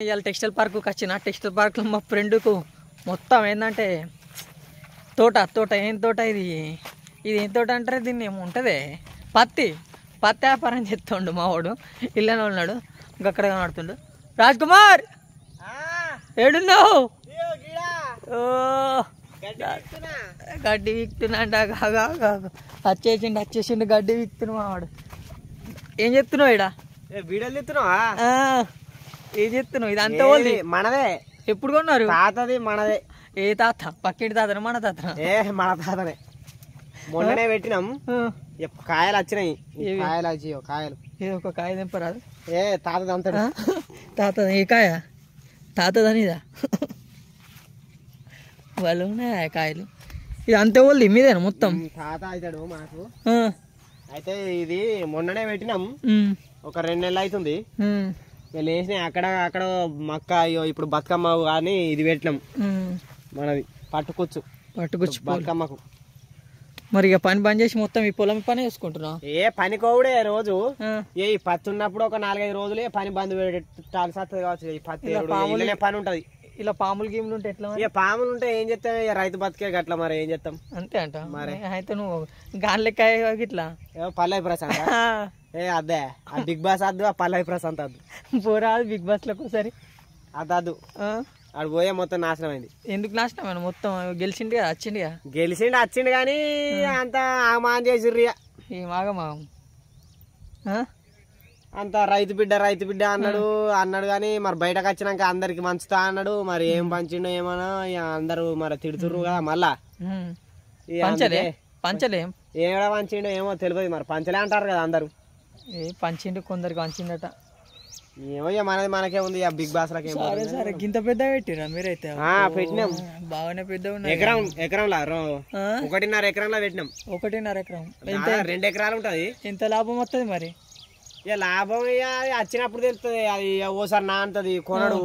ఇవాళ టెక్స్టైల్ పార్క్కి వచ్చిన. టెక్స్టైల్ పార్క్లో మా ఫ్రెండ్కు మొత్తం ఏంటంటే తోట ఏం తోట ఇది ఏం తోట అంటారు దీన్ని? ఏమో ఉంటుంది, పత్తి వ్యాపారం చేస్తుండు మా వాడు. ఇళ్ళనే ఉన్నాడు, ఇంకక్కడ కనబడుతుండు. రాజ్ కుమార్ ఏడున్నావు? ఓ గడ్డి వీక్తున్నా వచ్చేసిండు గడ్డి వీక్తున్నా మా వాడు. ఏం చెప్తున్నావు ఇడా? వీడియోలు చెప్తున్నావా? ఏం చెప్తున్నావు? ఇది అంతా మనదే. ఎప్పుడు కొన్నారు? తాతది మనదే. ఏ తాత? పక్కింటి తాతన మన తాతన? మన తాతనే. మొన్ననే పెట్టినాం, కాయలు వచ్చినాయి. కాయలు వచ్చి కాయలు ఏదో ఒక కాయ తెంపరాదు? తాతది అంతాడు. తాత ఏ కాయ? తాతదనిదా? వాళ్ళు ఉన్నాయా కాయలు? ఇది అంతే వాళ్ళు మీదేనా మొత్తం? తాత అవుతాడు మాకు. అయితే ఇది మొన్ననే పెట్టినాం, ఒక 2 నెలలు అవుతుంది. లేచినాయి అక్కడ మక్క. అయ్యో ఇప్పుడు బతుకమ్మ కానీ ఇది పెట్టినాం మనది పట్టుకొచ్చు బతుకమ్మకు. మరి ఇక పని బంద్ చేసి మొత్తం ఈ పొలం పని వేసుకుంటున్నావు? పని కోవుడే రోజు. ఈ పత్తి ఉన్నప్పుడు ఒక 4-5 రోజులే పని బంద్ పెట్టాల్సి వస్తుంది కావచ్చు. ఈ పత్తి పని ఉంటది. ఇలా పాములు గీములు ఉంటే ఎట్లా? పాములు ఉంటే ఏం చేస్తాం? రైతు బతికే గట్ల, మరి ఏం చేస్తాం? అంతే అంట. మరి అయితే నువ్వు గాలిలెక్క ఇట్లా పల్లవి ప్రశాంత్ అదే బిగ్ బాస్ అద్దు, ఆ పల్లవి ప్రశాంత్ అద్దు. పోరాదు బిగ్ బాస్ లోకి ఒకసారి అద్దు. ఆడు పోయే మొత్తం నాశనం అయింది. ఎందుకు నాశనం అయినా? మొత్తం గెలిచిండు కదా, వచ్చిండు కానీ అంత ఆగమాన్ చేసిర్రు. ఏం ఆగమాగం? అంత రైతు బిడ్డ అన్నాడు కానీ మరి బయటకు వచ్చినాక అందరికి మంచుతా అన్నాడు. మరి ఏం పంచిండో ఏమన్నా అందరూ మరి తిడుతుర్రు కదా మళ్ళా. పంచలే ఏడా పంచిండో ఏమో తెలియదు. మరి పంచలే అంటారు కదా అందరు. పంచిండు, కొందరికి పంచిండట. ఏమో మనది మనకే ఉంది. బిగ్ బాస్ లకి సరే ఇంత పెద్ద పెట్టిరా మీరైతే? పెట్టినాం, బాగానే పెద్ద. ఎకరంలా 1.5 ఎకరంలో పెట్టినాం. 1.5 ఎకరం 2 ఎకరాలు ఉంటది. ఎంత లాభం వస్తుంది మరి? లాభం వచ్చినప్పుడు తెలుస్తుంది. అది ఓసారి నానుతుంది కొనడు,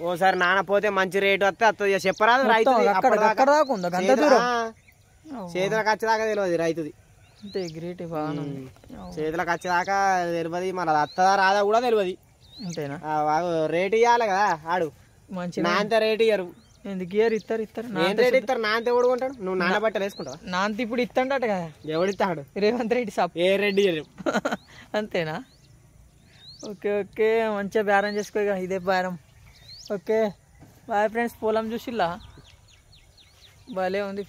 ఓసారి నానపోతే మంచి రేటు వస్తుంది. చెప్పరాదు రైతు. చేతులకు వచ్చేదాకా తెలియదు రైతుది. చేతులకు వచ్చేదాకా తెలియదు. మన అత్తదా రాదా కూడా తెలియదు. అంతేనా? రేటు ఇవ్వాలి కదా. ఆడు మంచి నాంత రేటు ఇయ్యరు. ఎందుకు ఇయ్యరు? ఇస్తారు. రేటు ఇస్తారు. నాంత ఎవడు కొంటాడు? నువ్వు నానబట్టలు వేసుకుంటావు? నాంత ఇప్పుడు ఇస్తాడట కదా. ఎవడిస్తాడు? రేవంత్ రెడ్డి సాబ్. ఏ రెడ్డి ఇయ్యరు. అంతేనా? ఓకే మంచిగా బేరం చేసుకో. ఇదే బేరం. Okay bye friends. పొలం చూసిల్లా భలే ఉంది.